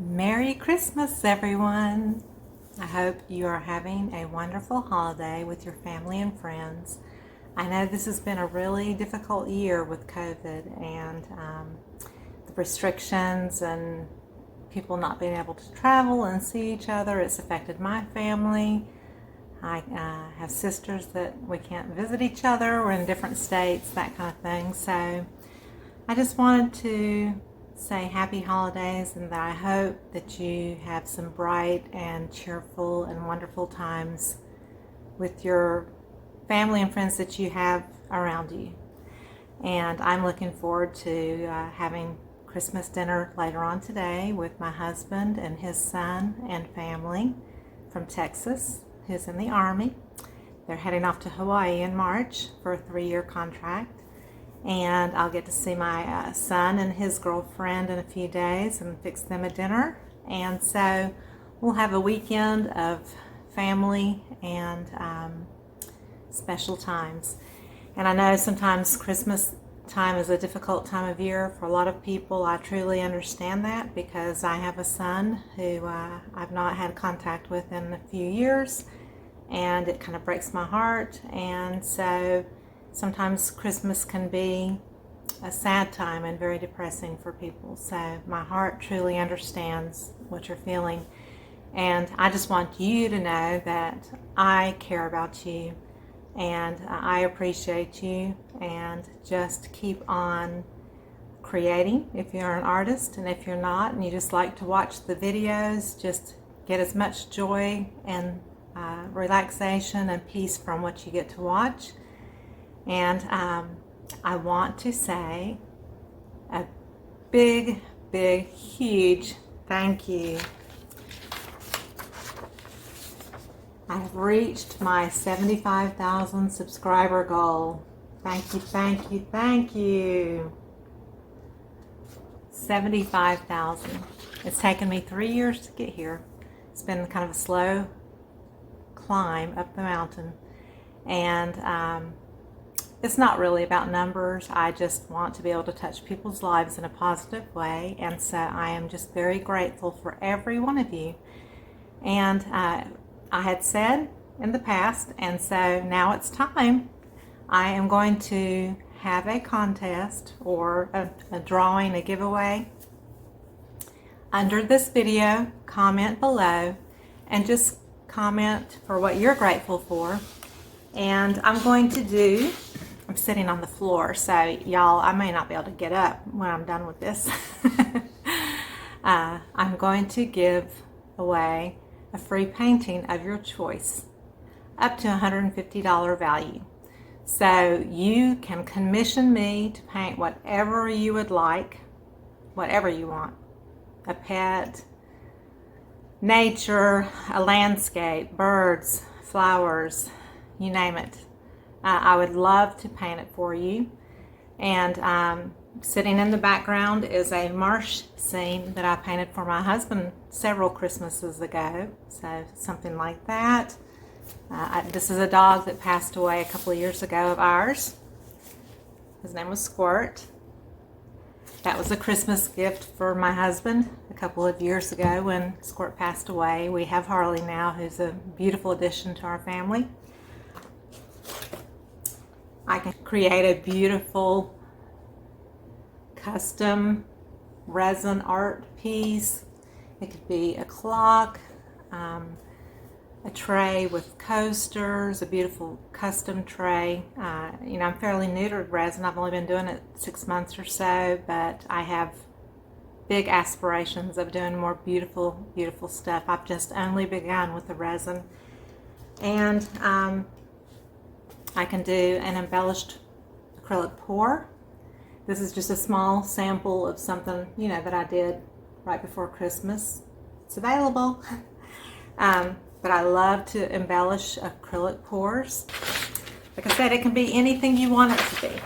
Merry Christmas, everyone! I hope you are having a wonderful holiday with your family and friends. I know this has been a really difficult year with COVID and the restrictions and people not being able to travel and see each other. It's affected my family. I have sisters that we can't visit each other. We're in different states, that kind of thing. So I just wanted to say happy holidays, and that I hope that you have some bright and cheerful and wonderful times with your family and friends that you have around you. And I'm looking forward to having Christmas dinner later on today with my husband and his son and family from Texas, who's in the Army. They're heading off to Hawaii in March for a 3-year contract. And I'll get to see my son and his girlfriend in a few days and fix them a dinner. And so we'll have a weekend of family and special times. And I know sometimes Christmas time is a difficult time of year for a lot of people. I truly understand that because I have a son who I've not had contact with in a few years, and it kind of breaks my heart. And so sometimes Christmas can be a sad time and very depressing for people. So my heart truly understands what you're feeling. And I just want you to know that I care about you and I appreciate you, and just keep on creating if you're an artist. And if you're not and you just like to watch the videos, just get as much joy and relaxation and peace from what you get to watch. And I want to say a big, huge thank you. I have reached my 75,000 subscriber goal. Thank you. 75,000. It's taken me 3 years to get here. It's been kind of a slow climb up the mountain. And it's not really about numbers. I just want to be able to touch people's lives in a positive way. And so I am just very grateful for every one of you. And I had said in the past, and so now it's time. I am going to have a contest or a drawing, a giveaway. Under this video, comment below and just comment for what you're grateful for. And I'm sitting on the floor, so y'all, I may not be able to get up when I'm done with this. I'm going to give away a free painting of your choice, up to $150 value. So you can commission me to paint whatever you would like, whatever you want. A pet, nature, a landscape, birds, flowers, you name it. I would love to paint it for you. And sitting in the background is a marsh scene that I painted for my husband several Christmases ago. So something like that. This is a dog that passed away a couple of years ago of ours. His name was Squirt. That was a Christmas gift for my husband a couple of years ago when Squirt passed away. We have Harley now, who's a beautiful addition to our family. I can create a beautiful custom resin art piece. It could be a clock, a tray with coasters, a beautiful custom tray. I'm fairly new to resin. I've only been doing it 6 months or so, but I have big aspirations of doing more beautiful stuff. I've just only begun with the resin. And I can do an embellished acrylic pour. This is just a small sample of something, that I did right before Christmas. It's available. But I love to embellish acrylic pours. Like I said, it can be anything you want it to be.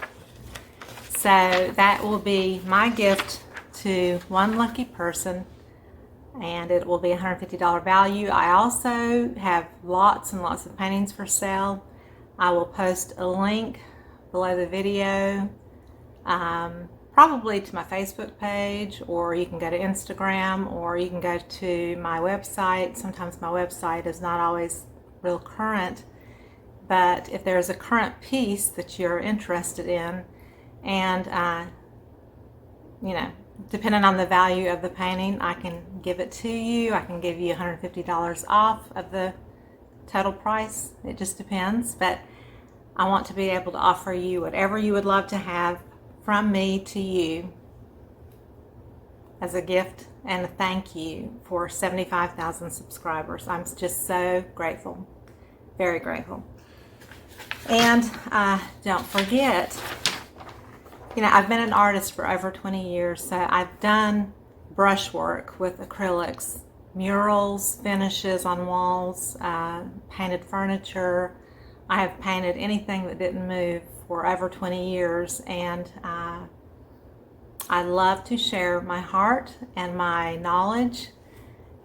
So that will be my gift to one lucky person, and it will be $150 value. I also have lots and lots of paintings for sale. I will post a link below the video probably to my Facebook page, or you can go to Instagram, or you can go to my website. Sometimes my website is not always real current, but if there's a current piece that you're interested in, and depending on the value of the painting, I can give it to you. I can give you $150 off of the total price. It just depends, but I want to be able to offer you whatever you would love to have from me to you as a gift and a thank you for 75,000 subscribers. I'm just so grateful, very grateful. And don't forget, I've been an artist for over 20 years, so I've done brushwork with acrylics, murals, finishes on walls, painted furniture. I have painted anything that didn't move for over 20 years, and I love to share my heart and my knowledge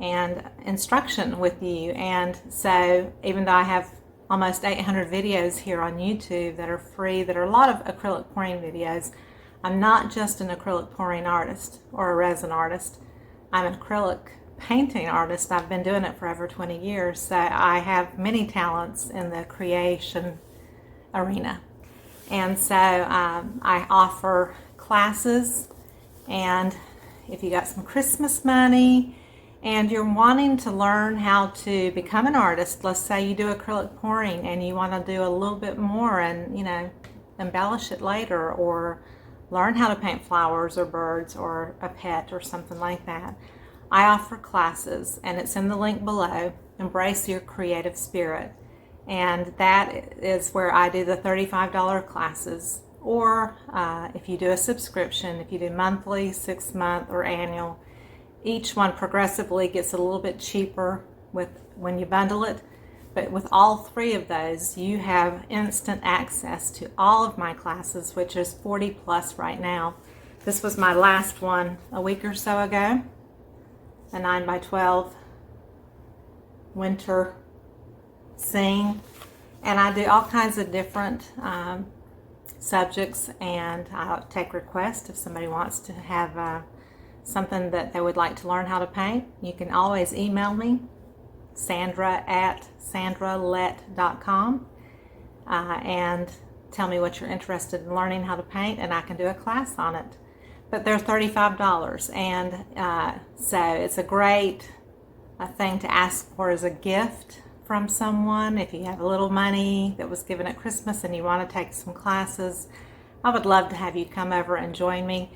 and instruction with you. And so even though I have almost 800 videos here on YouTube that are free, that are a lot of acrylic pouring videos, I'm not just an acrylic pouring artist or a resin artist. I'm an acrylic painting artist. I've been doing it for over 20 years, so I have many talents in the creation arena. And so I offer classes, and if you got some Christmas money and you're wanting to learn how to become an artist, let's say you do acrylic pouring and you want to do a little bit more and embellish it later, or learn how to paint flowers or birds or a pet or something like that, I offer classes, and it's in the link below. Embrace your creative spirit. And that is where I do the $35 classes, or if you do a subscription, if you do monthly, 6-month, or annual, each one progressively gets a little bit cheaper when you bundle it. But with all three of those, you have instant access to all of my classes, which is 40 plus right now. This was my last one a week or so ago, a 9x12 winter scene. And I do all kinds of different subjects, and I'll take requests if somebody wants to have something that they would like to learn how to paint. You can always email me, Sandra@sandralet.com, and tell me what you're interested in learning how to paint, and I can do a class on it. But they're $35, and so it's a great thing to ask for as a gift from someone. If you have a little money that was given at Christmas and you want to take some classes, I would love to have you come over and join me.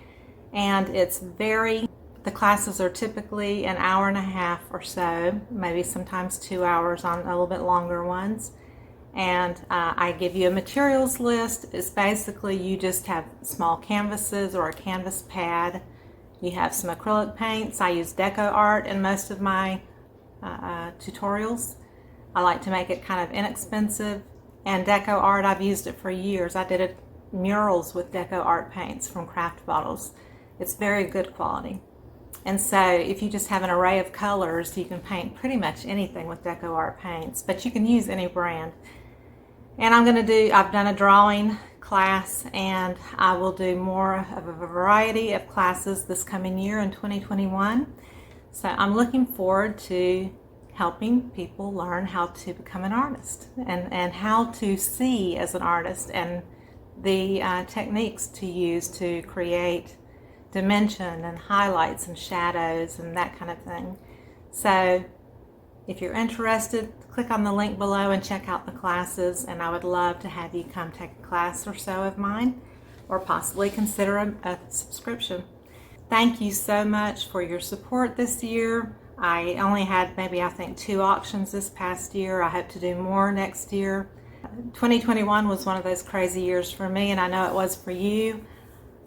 And the classes are typically an hour and a half or so, maybe sometimes 2 hours on a little bit longer ones. And I give you a materials list. It's basically you just have small canvases or a canvas pad. You have some acrylic paints. I use deco art in most of my tutorials. I like to make it kind of inexpensive. And deco art, I've used it for years. I did murals with deco art paints from craft bottles. It's very good quality. And so if you just have an array of colors, you can paint pretty much anything with deco art paints, but you can use any brand. And I've done a drawing class, and I will do more of a variety of classes this coming year in 2021. So I'm looking forward to helping people learn how to become an artist, and how to see as an artist, and the techniques to use to create dimension and highlights and shadows and that kind of thing. So if you're interested, click on the link below and check out the classes, and I would love to have you come take a class or so of mine, or possibly consider a subscription. Thank you so much for your support this year. I only had maybe 2 auctions this past year. I hope to do more next year. 2021 was one of those crazy years for me, and I know it was for you.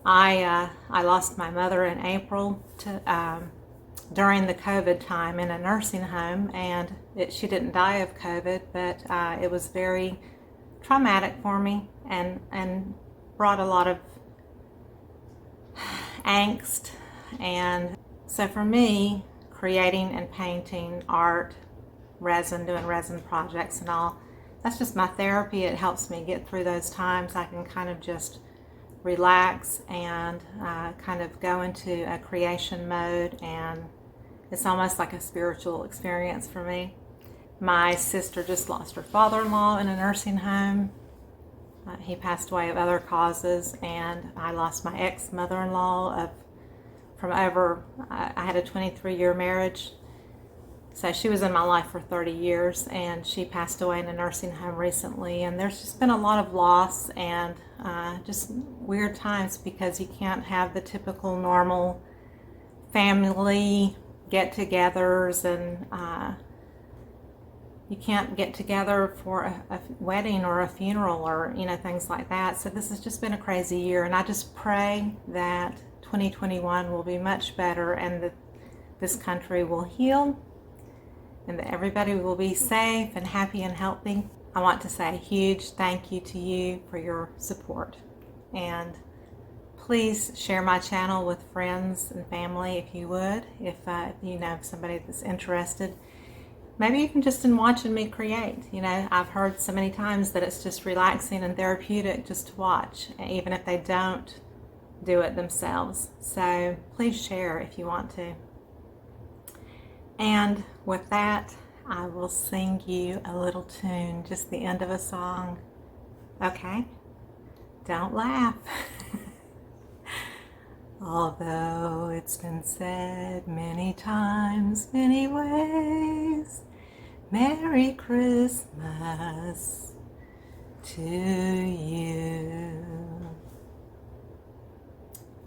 I lost my mother in April during the COVID time in a nursing home, and she didn't die of COVID, but it was very traumatic for me, and brought a lot of angst. And so for me, creating and painting art, doing resin projects and all, that's just my therapy. It helps me get through those times. I can kind of just relax and kind of go into a creation mode, and it's almost like a spiritual experience for me. My sister just lost her father-in-law in a nursing home. He passed away of other causes, and I lost my ex-mother-in-law I had a 23-year marriage. So she was in my life for 30 years, and she passed away in a nursing home recently. And there's just been a lot of loss and just weird times, because you can't have the typical normal family get-togethers, and you can't get together for a wedding or a funeral or, things like that. So this has just been a crazy year, and I just pray that 2021 will be much better, and that this country will heal, and that everybody will be safe and happy and healthy. I want to say a huge thank you to you for your support. And please share my channel with friends and family if you would, if you know somebody that's interested. Maybe even just in watching me create. I've heard so many times that it's just relaxing and therapeutic just to watch, even if they don't do it themselves. So please share if you want to. And with that, I will sing you a little tune, just the end of a song. Okay? Don't laugh. Although it's been said many times, many ways, Merry Christmas to you.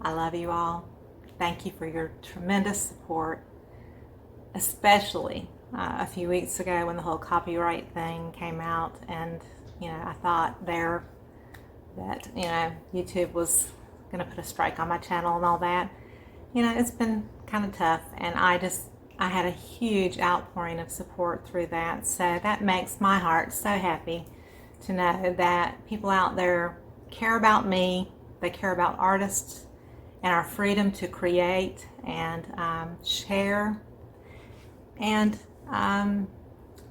I love you all. Thank you for your tremendous support, especially a few weeks ago when the whole copyright thing came out, and I thought there that YouTube was going to put a strike on my channel and all that. It's been kind of tough, and I had a huge outpouring of support through that, so that makes my heart so happy to know that people out there care about me, they care about artists and our freedom to create and share. And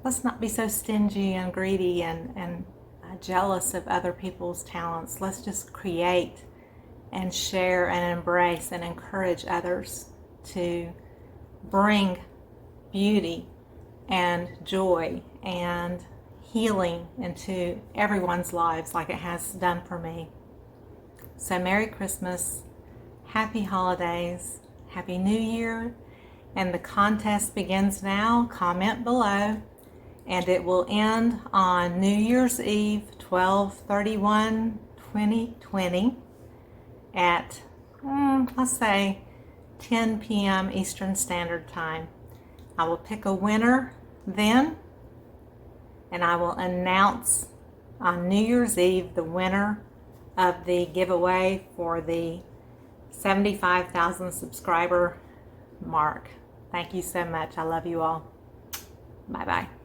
let's not be so stingy and greedy and jealous of other people's talents. Let's just create and share and embrace and encourage others to bring beauty and joy and healing into everyone's lives like it has done for me. So Merry Christmas, Happy Holidays, Happy New Year. And the contest begins now. Comment below, and it will end on New Year's Eve, 12/31/2020 at, let's say, 10 p.m. Eastern Standard Time. I will pick a winner then, and I will announce on New Year's Eve the winner of the giveaway for the 75,000 subscriber mark. Thank you so much. I love you all. Bye-bye.